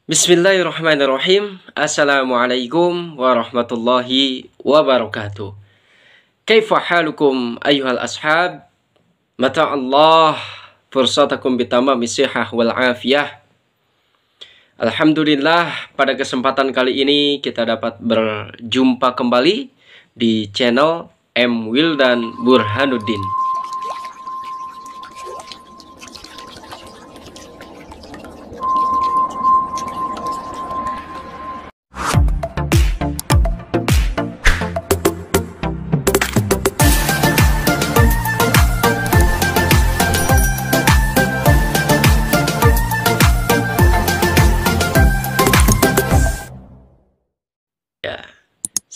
Bismillahirrahmanirrahim. Assalamualaikum warahmatullahi wabarakatuh. Kaifa halukum ayyuhal ashab? Mata Allah fursatakum bitamami sihah wal afiyah. Alhamdulillah, pada kesempatan kali ini kita dapat berjumpa kembali di channel M. Wildan Burhanuddin.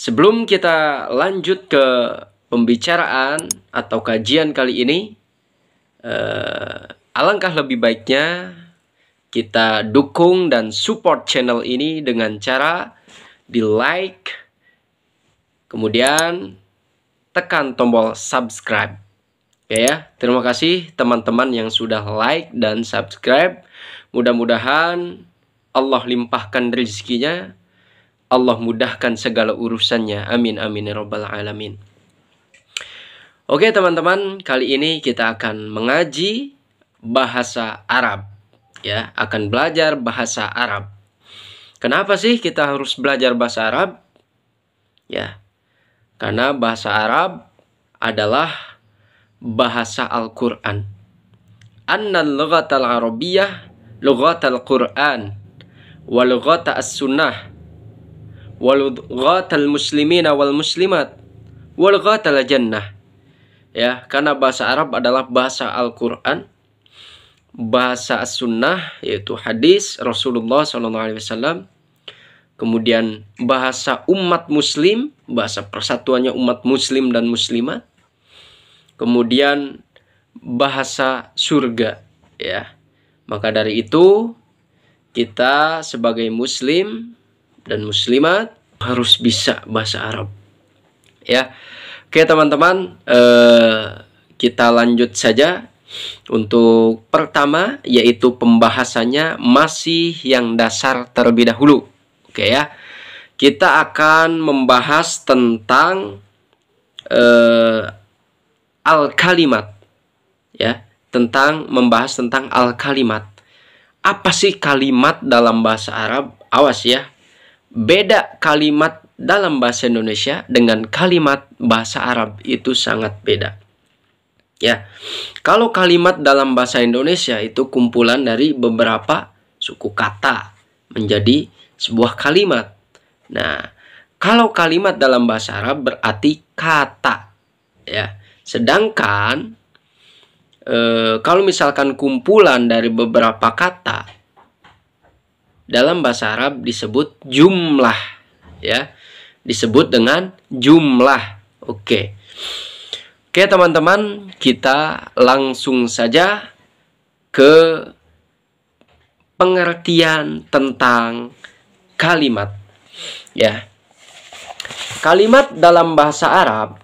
Sebelum kita lanjut ke pembicaraan atau kajian kali ini, alangkah lebih baiknya kita dukung dan support channel ini dengan cara di like, kemudian tekan tombol subscribe. Oke ya, terima kasih teman-teman yang sudah like dan subscribe. Mudah-mudahan Allah limpahkan rezekinya, Allah mudahkan segala urusannya. Amin amin ya rabbal alamin. Oke teman-teman, kali ini kita akan mengaji bahasa Arab. Ya, akan belajar bahasa Arab. Kenapa sih kita harus belajar bahasa Arab? Ya, karena bahasa Arab adalah bahasa Al-Quran. Annal lughatal arabiyyah lughatal Quran wa lughata as-sunnah walughatal muslimina wal muslimat walughatal jannah. Ya, karena bahasa Arab adalah bahasa Al-Quran, bahasa as-sunnah yaitu hadis Rasulullah SAW, kemudian bahasa umat muslim, bahasa persatuannya umat muslim dan muslimat, kemudian bahasa surga. Ya, maka dari itu kita sebagai muslim dan muslimat harus bisa bahasa Arab. Ya, oke teman-teman, kita lanjut saja. Untuk pertama, yaitu pembahasannya masih yang dasar terlebih dahulu. Oke ya, kita akan membahas tentang al-kalimat. Ya, membahas tentang al-kalimat. Apa sih kalimat dalam bahasa Arab? Awas ya, beda kalimat dalam bahasa Indonesia dengan kalimat bahasa Arab itu sangat beda. Ya, kalau kalimat dalam bahasa Indonesia itu kumpulan dari beberapa suku kata menjadi sebuah kalimat. Nah, kalau kalimat dalam bahasa Arab berarti kata. Ya, sedangkan kalau misalkan kumpulan dari beberapa kata dalam bahasa Arab disebut jumlah, ya, disebut dengan jumlah. Oke teman-teman, kita langsung saja ke pengertian tentang kalimat. Ya, kalimat dalam bahasa Arab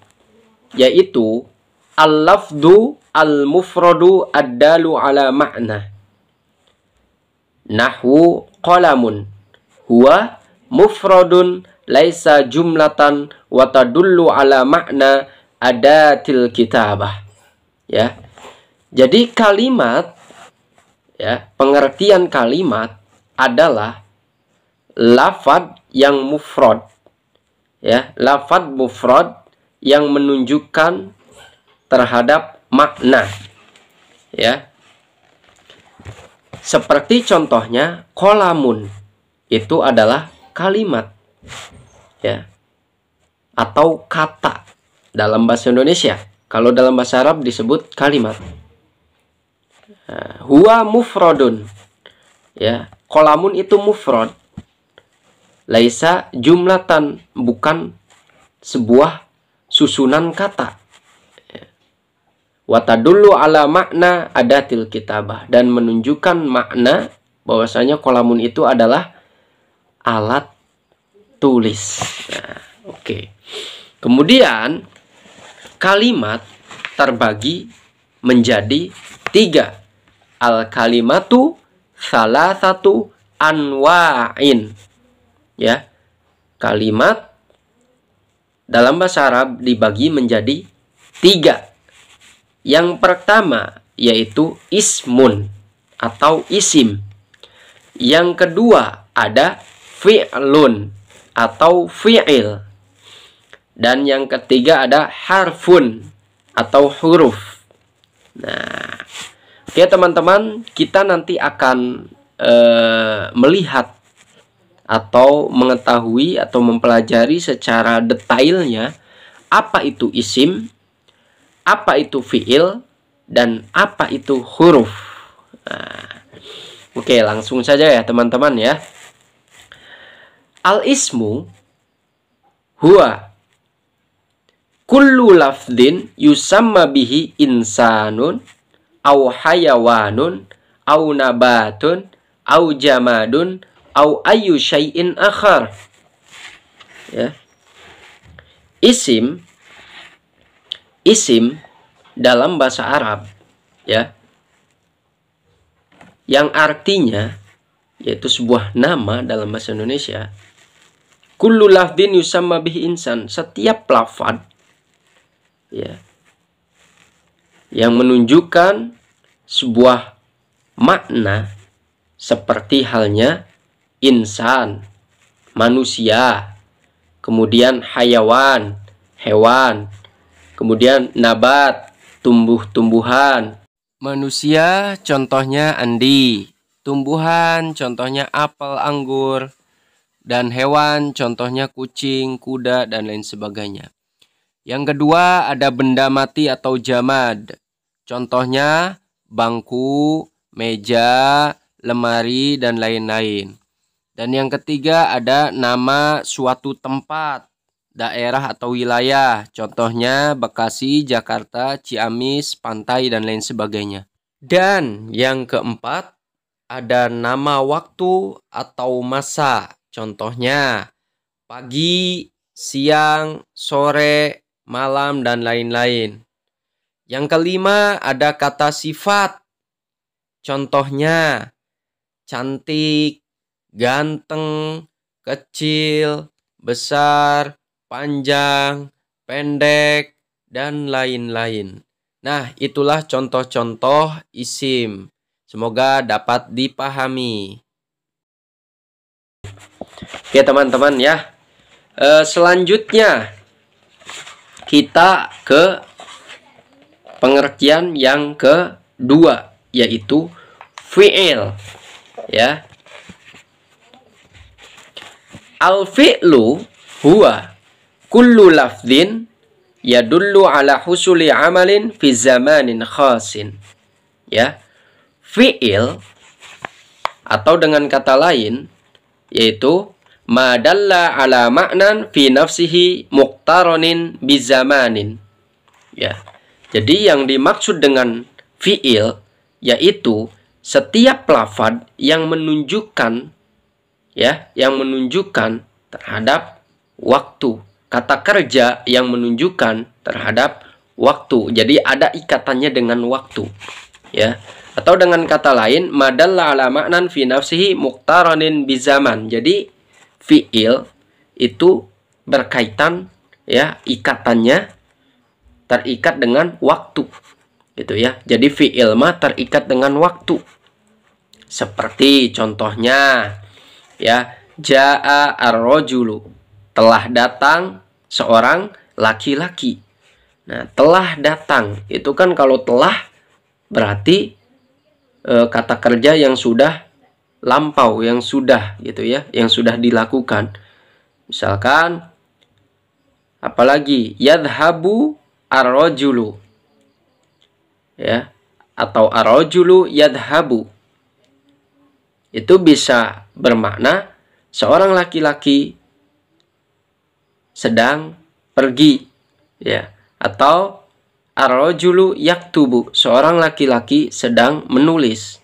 yaitu al-lafdu al-mufradu ad-dalu ala ma'na. Nahwu qalamun huwa mufradun laisa jumlatan wa tadullu ala makna adatil kitabah. Ya, jadi kalimat, ya, pengertian kalimat adalah lafad yang mufrad. Ya, lafad mufrad yang menunjukkan terhadap makna. Ya, seperti contohnya qalamun itu adalah kalimat, ya, atau kata dalam bahasa Indonesia. Kalau dalam bahasa Arab disebut kalimat. Huwa mufradun, ya, qalamun itu mufrad, laisa jumlatan, bukan sebuah susunan kata. Watadullu ala makna adatil kitabah, dan menunjukkan makna bahwasanya qalamun itu adalah alat tulis. Nah, oke. Kemudian kalimat terbagi menjadi 3. Al-kalimatu salasatu anwa'in. Ya. Kalimat dalam bahasa Arab dibagi menjadi 3. Yang pertama yaitu ismun atau isim. Yang kedua ada fi'lun atau fi'il. Dan yang ketiga ada harfun atau huruf. Nah, oke teman-teman, kita nanti akan melihat atau mengetahui atau mempelajari secara detailnya apa itu isim, apa itu fi'il, dan apa itu huruf. Nah, oke, langsung saja ya teman-teman ya. Al-ismu huwa kullu lafdin yusamma bihi insanun au hayawanun au nabatun au jamadun au ayyu syai'in akhar. Ya. Isim dalam bahasa Arab ya, yang artinya yaitu sebuah nama dalam bahasa Indonesia. Kullu lafdin yusamma bihi insan, setiap lafad ya yang menunjukkan sebuah makna seperti halnya insan, manusia, kemudian hayawan, hewan, kemudian nabat, tumbuh-tumbuhan. Manusia contohnya andi, tumbuhan contohnya apel, anggur, dan hewan contohnya kucing, kuda, dan lain sebagainya. Yang kedua ada benda mati atau jamad, contohnya bangku, meja, lemari, dan lain-lain. Dan yang ketiga ada nama suatu tempat, daerah atau wilayah, contohnya Bekasi, Jakarta, Ciamis, pantai, dan lain sebagainya. Dan yang keempat ada nama waktu atau masa, contohnya pagi, siang, sore, malam, dan lain-lain. Yang kelima ada kata sifat, contohnya cantik, ganteng, kecil, besar, panjang, pendek, dan lain-lain. Nah, itulah contoh-contoh isim. Semoga dapat dipahami. Oke teman-teman ya. Selanjutnya kita ke pengertian yang kedua, yaitu fi'il ya. Al-fi'lu huwa kullu lafdin yadullu ala husuli amalin fi zamanin khasin. Ya. Fi'il atau dengan kata lain yaitu madalla ala ma'nan fi nafsihi muqtaronin bizamanin. Ya. Jadi yang dimaksud dengan fi'il yaitu setiap lafad yang menunjukkan terhadap waktu. Kata kerja yang menunjukkan terhadap waktu. Jadi ada ikatannya dengan waktu. Ya. Atau dengan kata lain, madalla ala ma'nan fi nafsihi muqtaranin bizaman. Jadi fi'il itu berkaitan ya, ikatannya terikat dengan waktu. Gitu ya. Jadi fi'il mah terikat dengan waktu. Seperti contohnya ya, jaa ar-rajulu, telah datang seorang laki-laki. Nah, telah datang itu kan kalau telah berarti kata kerja yang sudah lampau, yang sudah gitu ya, yang sudah dilakukan. Misalkan apalagi yadhabu ar-rajulu ya, atau ar-rajulu yadhabu. Itu bisa bermakna seorang laki-laki sedang pergi ya, atau ar-rajulu yaktubu, seorang laki-laki sedang menulis.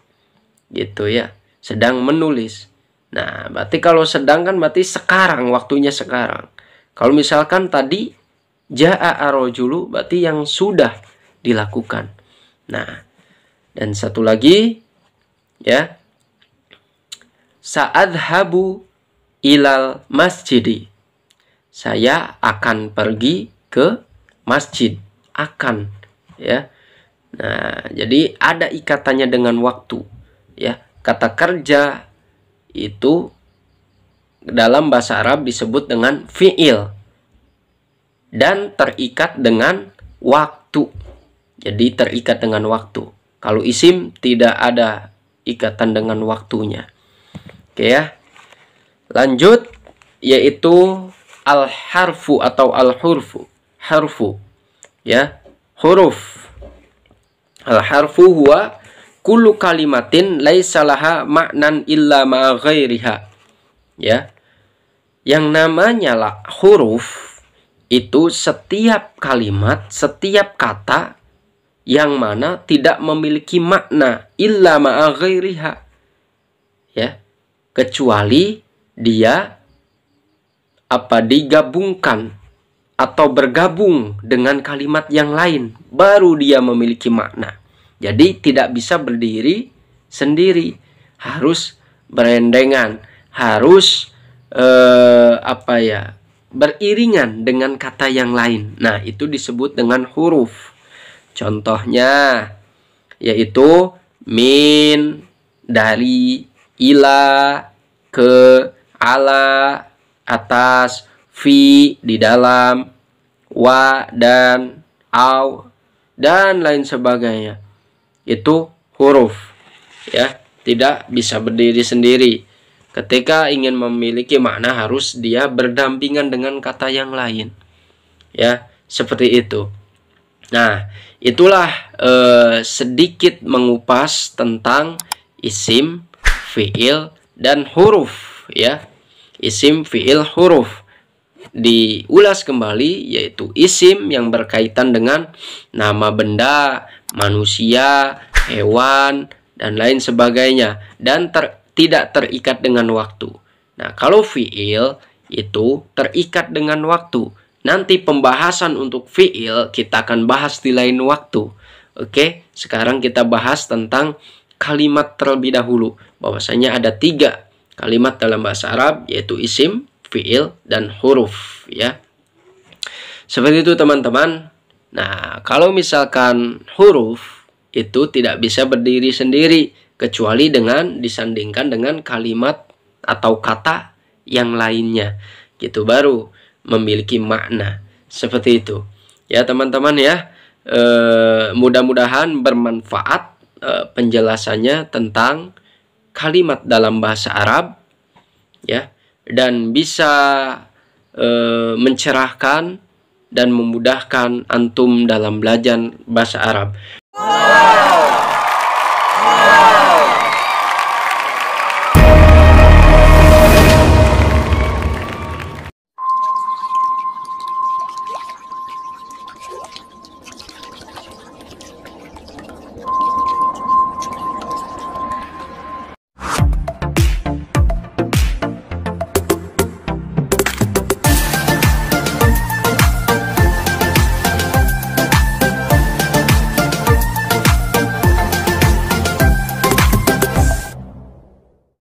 Gitu ya, sedang menulis. Nah, berarti kalau sedang kan berarti sekarang, waktunya sekarang. Kalau misalkan tadi jaa ar-rajulu berarti yang sudah dilakukan. Nah, dan satu lagi ya, sa'adhabu ilal masjidi. Saya akan pergi ke masjid. Akan, ya. Nah, jadi ada ikatannya dengan waktu, ya. Kata kerja itu dalam bahasa Arab disebut dengan fi'il dan terikat dengan waktu. Jadi terikat dengan waktu. Kalau isim tidak ada ikatan dengan waktunya. Oke ya. Lanjut, yaitu al-harfu atau al-hurfu. Harfu, ya, huruf. Al-harfu huwa kullu kalimatin laisa laha ma'nan illa ma ghairiha. Ya. Yang namanya lah huruf itu setiap kalimat, setiap kata yang mana tidak memiliki makna illa ma ghairiha. Ya. Kecuali dia digabungkan atau bergabung dengan kalimat yang lain, baru dia memiliki makna. Jadi tidak bisa berdiri sendiri, harus berendengan, harus beriringan dengan kata yang lain. Nah, itu disebut dengan huruf. Contohnya yaitu min, dari, ila, ke, ala, atas, fi, di dalam, wa, dan, au, dan lain sebagainya. Itu huruf, ya, tidak bisa berdiri sendiri. Ketika ingin memiliki makna harus dia berdampingan dengan kata yang lain, ya, seperti itu. Nah, itulah sedikit mengupas tentang isim, fiil, dan huruf, ya. Isim, fiil, huruf. Diulas kembali, yaitu isim yang berkaitan dengan nama benda, manusia, hewan, dan lain sebagainya, dan tidak terikat dengan waktu. Nah, kalau fiil itu terikat dengan waktu. Nanti pembahasan untuk fiil kita akan bahas di lain waktu. Oke, sekarang kita bahas tentang kalimat terlebih dahulu. Bahwasanya ada 3 kalimat dalam bahasa Arab, yaitu isim, fiil, dan huruf, ya. Seperti itu teman-teman. Nah, kalau misalkan huruf itu tidak bisa berdiri sendiri kecuali dengan disandingkan dengan kalimat atau kata yang lainnya, gitu, baru memiliki makna. Seperti itu, ya teman-teman, ya. Mudah-mudahan bermanfaat penjelasannya tentang kalimat dalam bahasa Arab, ya, dan bisa mencerahkan dan memudahkan antum dalam belajar bahasa Arab.